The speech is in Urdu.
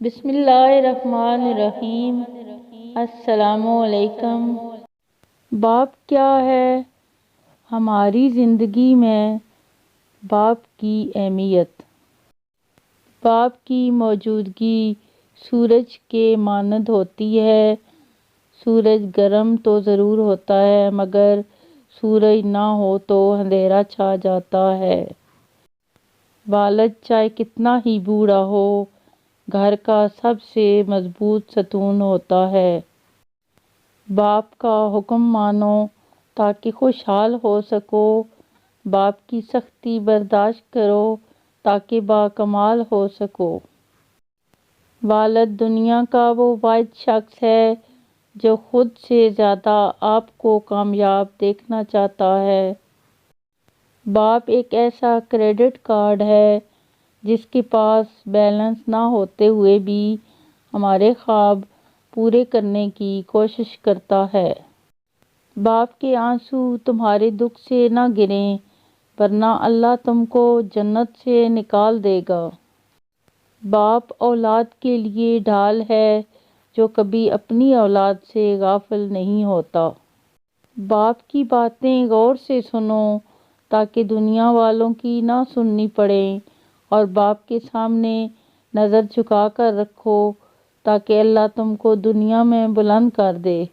بسم اللہ الرحمن الرحیم۔ السلام علیکم۔ باپ کیا ہے؟ ہماری زندگی میں باپ کی اہمیت۔ باپ کی موجودگی سورج کے مانند ہوتی ہے۔ سورج گرم تو ضرور ہوتا ہے مگر سورج نہ ہو تو اندھیرا چھا جاتا ہے۔ والد چاہے کتنا ہی بوڑھا ہو، گھر کا سب سے مضبوط ستون ہوتا ہے۔ باپ کا حکم مانو تاکہ خوشحال ہو سکو، باپ کی سختی برداشت کرو تاکہ باکمال ہو سکو۔ والد دنیا کا وہ واحد شخص ہے جو خود سے زیادہ آپ کو کامیاب دیکھنا چاہتا ہے۔ باپ ایک ایسا کریڈٹ کارڈ ہے جس کے پاس بیلنس نہ ہوتے ہوئے بھی ہمارے خواب پورے کرنے کی کوشش کرتا ہے۔ باپ کے آنسو تمہارے دکھ سے نہ گریں ورنہ اللہ تم کو جنت سے نکال دے گا۔ باپ اولاد کے لیے ڈھال ہے جو کبھی اپنی اولاد سے غافل نہیں ہوتا۔ باپ کی باتیں غور سے سنو تاکہ دنیا والوں کی نہ سننی پڑیں، اور باپ کے سامنے نظر جھکا کر رکھو تاکہ اللہ تم کو دنیا میں بلند کر دے۔